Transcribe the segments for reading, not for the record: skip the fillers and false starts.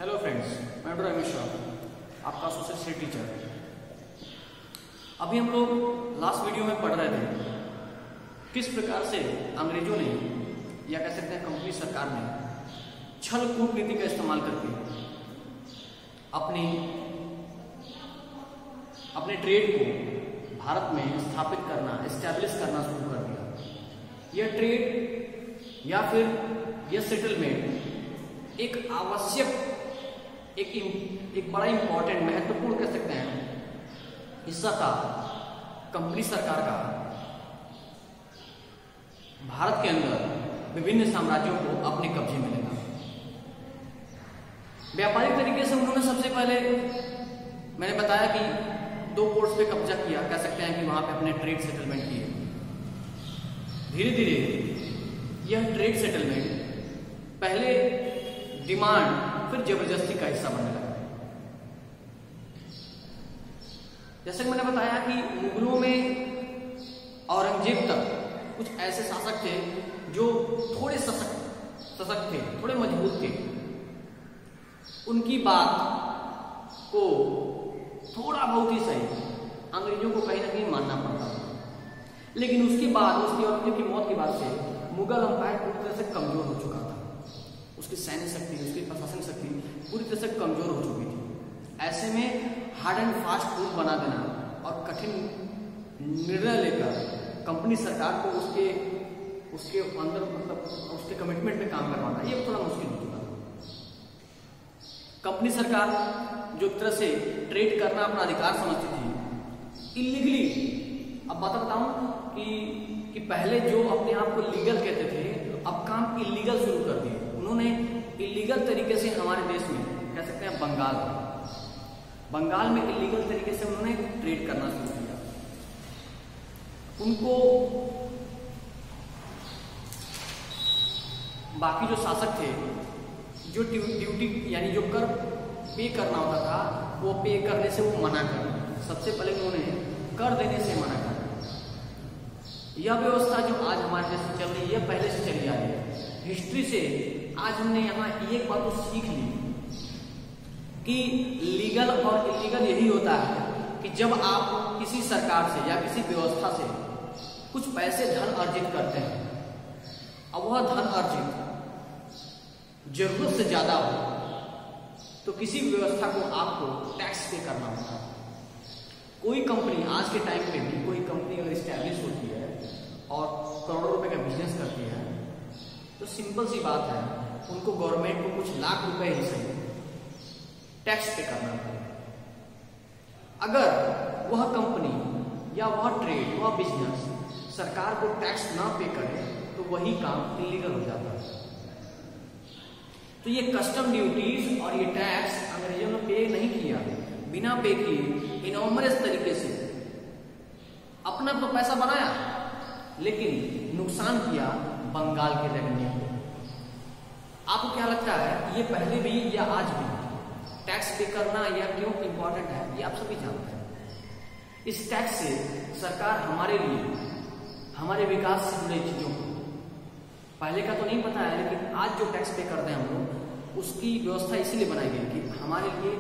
Hello friends, मैं doctor Ramesh Rao, आपका associate teacher. अभी हम लोग लास्ट वीडियो में पढ़ रहे थे किस प्रकार से अंग्रेजों ने या कह सकते हैं कंपनी सरकार ने छल कूटनीति का इस्तेमाल करके अपने ट्रेड को भारत में स्थापित करना, एस्टैब्लिश करना शुरू कर दिया। यह ट्रेड या फिर यह सेटलमेंट एक आवश्यक, एक बड़ा इंपॉर्टेंट, महत्वपूर्ण कह सकते हैं हिस्सा था कंपनी सरकार का भारत के अंदर विभिन्न साम्राज्यों को अपने कब्जे में लेना। व्यापारिक तरीके से उन्होंने सबसे पहले, मैंने बताया कि 2 पोर्ट्स पे कब्जा किया, कह सकते हैं कि वहां पे अपने ट्रेड सेटलमेंट किए। धीरे धीरे यह ट्रेड सेटलमेंट पहले डिमांड फिर जबरदस्ती का हिस्सा बनने लगा। जैसे कि मैंने बताया कि मुगलों में औरंगजेब तक कुछ ऐसे शासक थे जो थोड़े सशक्त थे, थोड़े मजबूत थे। उनकी बात को थोड़ा बहुत ही सही अंग्रेजों को कहीं ना कहीं मानना पड़ता था। लेकिन उसके बाद, उसकी औरंगजेब की मौत के बाद से मुगल अंपायर पूरी तरह से कमजोर हो चुका था। उसकी सैन्य शक्ति, उसकी प्रशासनिक शक्ति पूरी तरह से कमजोर हो चुकी थी। ऐसे में हार्ड एंड फास्ट रूल बना देना और कठिन निर्णय लेकर कंपनी सरकार को उसके अंदर, मतलब उसके कमिटमेंट में काम करवाना, ये थोड़ा मुश्किल हो चुका था। कंपनी सरकार जो एक तरह से ट्रेड करना अपना अधिकार समझती थी, इलीगली। अब बात बताऊं कि पहले जो अपने आप को लीगल कहते थे, अब काम इलीगल शुरू कर दिए। उन्होंने इलीगल तरीके से हमारे देश में, कह सकते हैं बंगाल में इलीगल तरीके से उन्होंने ट्रेड करना शुरू किया। उनको बाकी जो शासक थे, जो ड्यूटी यानी जो कर पे करना होता था, वो पे करने से वो मना कर, सबसे पहले उन्होंने कर देने से मना कर। यह व्यवस्था जो आज हमारे देश में चल रही है, पहले से चली आ रही है। हिस्ट्री से आज हमने यहाँ एक बात तो सीख ली कि लीगल और इलीगल यही होता है कि जब आप किसी सरकार से या किसी व्यवस्था से कुछ पैसे, धन अर्जित करते हैं, अब वह धन अर्जित जरूरत से ज्यादा हो तो किसी व्यवस्था को आपको टैक्स पे करना होता है। कोई कंपनी आज के टाइम पे भी, कोई कंपनी अगर स्टैब्लिश होती है और करोड़ों रुपए का बिजनेस करती है, तो सिंपल सी बात है, उनको गवर्नमेंट को कुछ लाख रुपए ही सही टैक्स पे करना पड़ेगा। अगर वह कंपनी या वह ट्रेड, वह बिजनेस सरकार को टैक्स ना पे करे तो वही काम इलीगल हो जाता है। तो ये कस्टम ड्यूटीज और ये टैक्स अंग्रेजों ने पे नहीं किया, बिना पे किए इनॉमरस तरीके से अपना तो पैसा बनाया, लेकिन नुकसान किया बंगाल के रेवेन्यू को। आपको क्या लगता है, ये पहले भी या आज भी टैक्स पे करना या क्यों इंपॉर्टेंट है, ये आप सभी जानते हैं। इस टैक्स से सरकार हमारे लिए, हमारे विकास से जुड़े चीजों को, पहले का तो नहीं पता है, लेकिन आज जो टैक्स पे करते हैं हम लोग, उसकी व्यवस्था इसीलिए बनाई गई कि हमारे लिए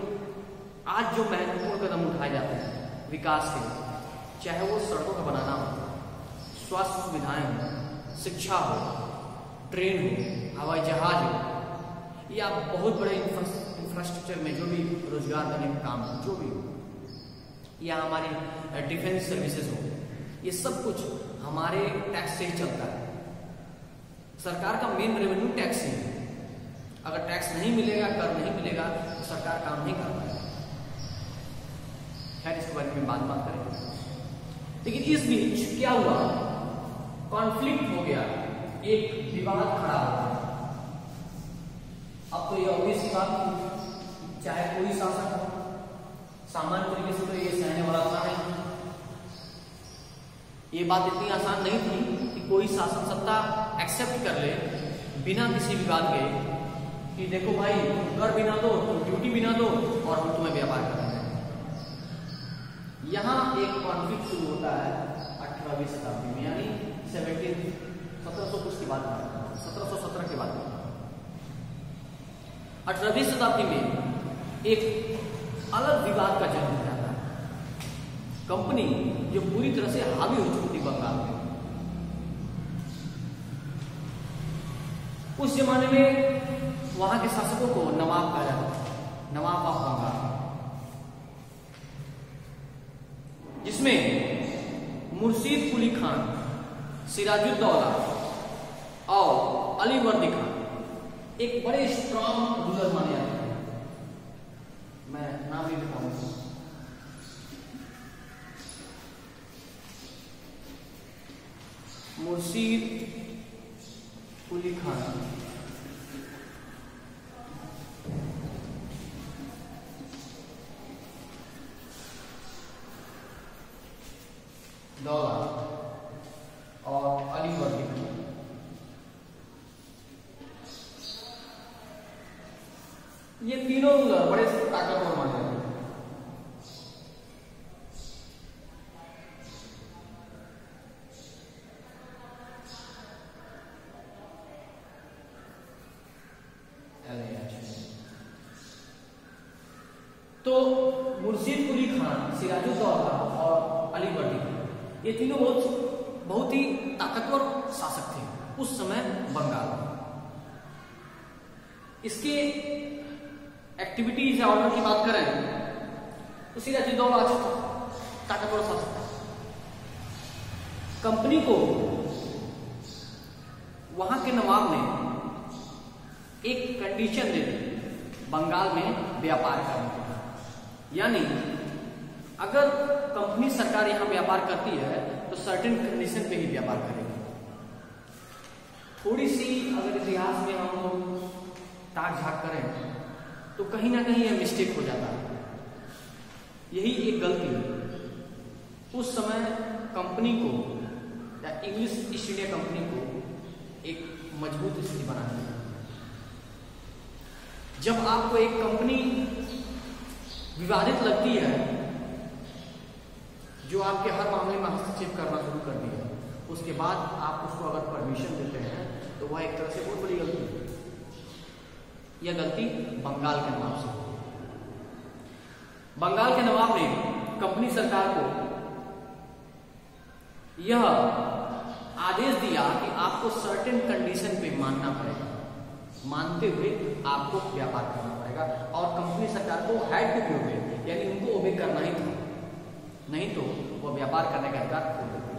आज जो महत्वपूर्ण कदम उठाए जाते हैं विकास के, चाहे वो सड़कों का बनाना हो, स्वास्थ्य सुविधाएं हो, शिक्षा हो, ट्रेन हो, हवाई जहाज हो, या बहुत बड़े इंफ्रास्ट्रक्चर में जो भी रोजगार देने का काम हो, जो भी हो, या हमारी डिफेंस सर्विसेज हो, ये सब कुछ हमारे टैक्स से ही चलता है। सरकार का मेन रेवेन्यू टैक्स ही है। अगर टैक्स नहीं मिलेगा, कर नहीं मिलेगा, तो सरकार काम नहीं कर पाएगी। खैर, इसके बारे में बात करेंगे। लेकिन इस बीच क्या हुआ, कॉन्फ्लिक्ट हो गया, एक विवाद खड़ा हो गया। अब तो ये ऑब्वियस सी बात, चाहे कोई शासक हो, सामान्य तरीके से तो ये सहने वाला था नहीं। ये बात इतनी आसान नहीं थी कि कोई शासन सत्ता एक्सेप्ट कर ले बिना किसी विवाद के कि देखो भाई, तुम कर भी ना दो, तुम ड्यूटी भी ना दो और हम तुम्हें व्यापार करेंगे। यहाँ एक कॉन्फ्लिक्ट शुरू होता है 18वीं शताब्दी में, यानी 1700 कुछ की बात, 1717 के बाद। 18वीं शताब्दी में एक अलग विवाद का जन्म हो जाता है। कंपनी जो पूरी तरह से हावी हो चुकी थी बंगाल में, उस जमाने में वहां के शासकों को नवाब कहा जाता था, नवाब ऑफ बंगाल, जिसमें मुर्शीद कुली खान, सिराजुद्दौला और अलीवर्दी खान एक बड़े स्ट्रॉन्ग रूलर माने जाते हैं। मैं नाम भी बताऊंगा। मुर्शीद कुली खान, दौला और अलीवर्दी खान। ये तीनों बड़े ताकतवर माने जाते हैं। तो मुर्शीद कुली खान, सिराजुद्दौला और अलीवर्दी खान, ये तीनों बहुत ही ताकतवर शासक थे उस समय बंगाल में। इसके एक्टिविटीज या ऑर्डर की बात करें तो सिराजुद्दौला अच्छा था, ताकतवर शासक था। कंपनी को वहां के नवाब ने एक कंडीशन दे दी बंगाल में व्यापार करने के, यानी अगर कंपनी सरकार यहां व्यापार करती है तो सर्टेन कंडीशन पे ही व्यापार करेगी। थोड़ी सी अगर इतिहास में हम लोग ताक झाक करें तो कहीं ना कहीं यह मिस्टेक हो जाता है। यही एक गलती है। उस समय कंपनी को या इंग्लिश ईस्ट इंडिया कंपनी को एक मजबूत स्थिति बनानी है। जब आपको एक कंपनी विवादित लगती है, जो आपके हर मामले में हस्तक्षेप करना शुरू कर दिया, उसके बाद आप उसको अगर परमिशन देते हैं तो वह एक तरह से बहुत बड़ी गलती है। यह गलती बंगाल के नवाब से हुई। बंगाल के नवाब ने कंपनी सरकार को यह आदेश दिया कि आपको सर्टेन कंडीशन पे मानना पड़ेगा, मानते हुए आपको व्यापार करना पड़ेगा और कंपनी सरकार को हैड टू बी ओबे, यानी उनको ओबे करना ही था, नहीं तो वो व्यापार करने का अधिकार खो देते।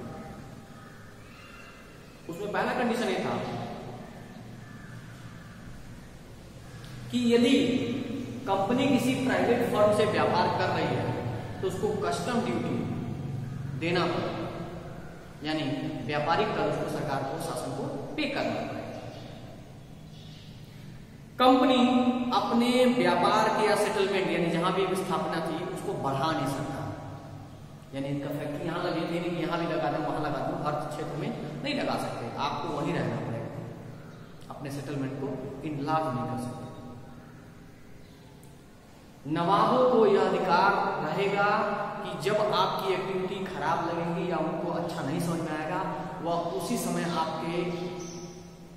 उसमें पहला कंडीशन ये था कि यदि कंपनी किसी प्राइवेट फर्म से व्यापार कर रही है तो उसको कस्टम ड्यूटी देना पड़ेगा, यानी व्यापारिक कर उसको सरकार को, शासन को पे करना पड़ेगा। कंपनी अपने व्यापार के या सेटलमेंट, यानी जहां भी स्थापना थी, उसको बढ़ा नहीं सकता, यानी इनका फैक्ट्री यहां लगी थी नहीं, यहां भी लगा दूं वहां लगा दूं, हर क्षेत्र में नहीं लगा सकते, आपको वहीं रहना पड़ेगा, अपने सेटलमेंट को इनलाज नहीं कर सकते। नवाबों को यह अधिकार रहेगा कि जब आपकी एक्टिविटी खराब लगेगी या उनको अच्छा नहीं समझ में आएगा, वह उसी समय आपके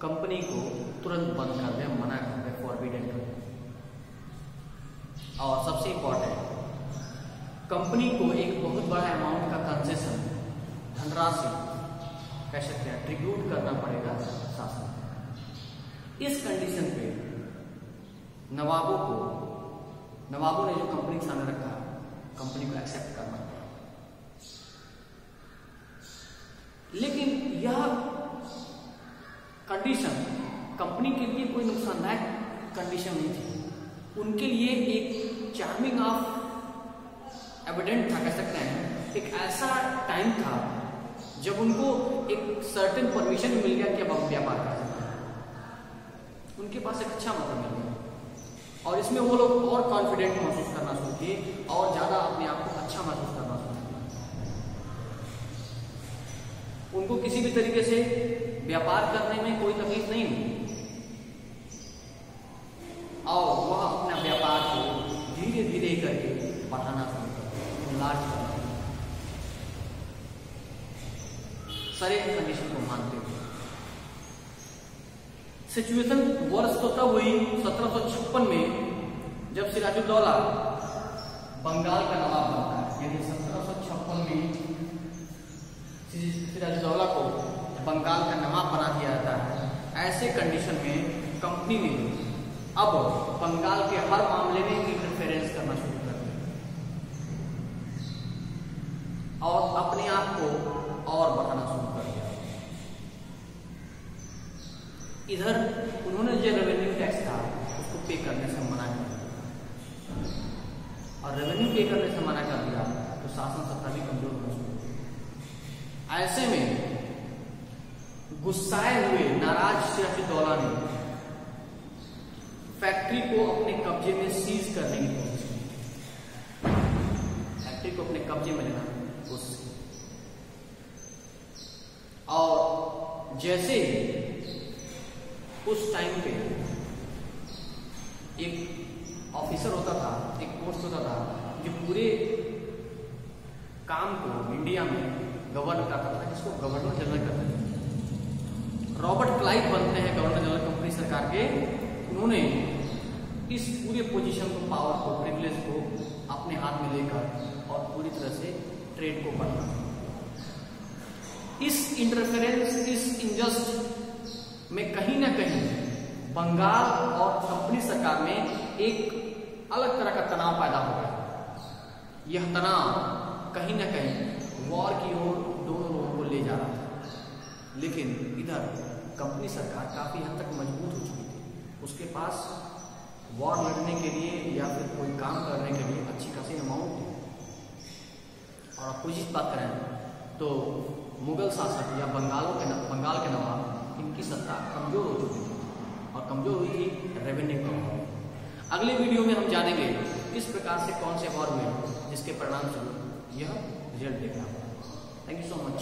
कंपनी को तुरंत बंद कर दे, मना कर दे, फॉरबिडन कर दे। और सबसे इंपॉर्टेंट, कंपनी को एक बहुत बड़ा अमाउंट का कंसेशन, धनराशि कह सकते हैं, ट्रिब्यूट करना पड़ेगा शासन। इस कंडीशन पे नवाबों ने जो कंपनी के सामने रखा, कंपनी को एक्सेप्ट करना पड़ा। लेकिन यह कंडीशन कंपनी के लिए कोई नुकसानदायक कंडीशन नहीं थी, उनके लिए एक चार्मिंग ऑफ एविडेंट था, कह सकते हैं। एक ऐसा टाइम था जब उनको एक सर्टेन परमिशन मिल गया कि अब हम व्यापार कर सकते हैं। उनके पास एक अच्छा मौका मिल गया और इसमें वो लोग और कॉन्फिडेंट महसूस करना शुरू किए और ज्यादा अपने आप को अच्छा महसूस करना शुरू किया। उनको किसी भी तरीके से व्यापार करने में कोई तकलीफ नहीं हुई और वह अपना व्यापार को धीरे धीरे करके बढ़ाना शुरू कर, लार्ज करना, सारे कंडीशन को मानते हुए। सिचुएशन वर्ष तो तब हुई 1756 में, जब सिराजुद्दौला बंगाल का नवाब बनता है। यानी 1756 में सिराजुद्दौला को बंगाल का नवाब बना दिया जाता है। ऐसे कंडीशन में कंपनी ने अब बंगाल के हर मामले में इंटरफेरेंस करना शुरू कर दिया और अपने आप को और बढ़ाना शुरू कर दिया। इधर उन्होंने जो रेवेन्यू टैक्स था उसको पे करने से मना कर दिया, और रेवेन्यू पे करने से मना कर दिया तो शासन सत्ता भी कमजोर होना शुरू हो गई। ऐसे में गुस्साए हुए नाराज सिराजुद्दौला ने फैक्ट्री को अपने कब्जे में सीज करने की कोशिश की, फैक्ट्री को अपने कब्जे में लेना कोशिश की। और जैसे उस टाइम पे एक ऑफिसर होता था, एक पोस्ट होता था जो पूरे काम को इंडिया में गवर्न करता था, जिसको गवर्नर जनरल करते थे। रॉबर्ट क्लाइव बनते हैं गवर्नर जनरल कंपनी सरकार के। उन्होंने इस पूरे पोजीशन को, पावर को, प्रिविलेज को अपने हाथ में लेकर और पूरी तरह से ट्रेड को बढ़ाना। इस इंटरफेरेंस, इस इनजस्ट में कहीं ना कहीं बंगाल और कंपनी सरकार में एक अलग तरह का तनाव पैदा हो गया। यह तनाव कहीं ना कहीं वॉर की ओर दोनों लोगों को ले जा रहा था। लेकिन इधर कंपनी सरकार काफी हद तक मजबूत हो चुकी थी। उसके पास वॉर लड़ने के लिए या फिर कोई काम करने के लिए अच्छी खासी अमाउंट थी। और आप कुछ बात करें तो मुगल शासक या बंगाल के नवाब, इनकी सत्ता कमजोर हो चुकी थी और कमजोर हुई थी रेवेन्यू का अभाव। अगले वीडियो में हम जानेंगे किस प्रकार से कौन से वॉर हुए जिसके परिणाम स्वरूप यह रिजल्ट देखा। Thank you so much.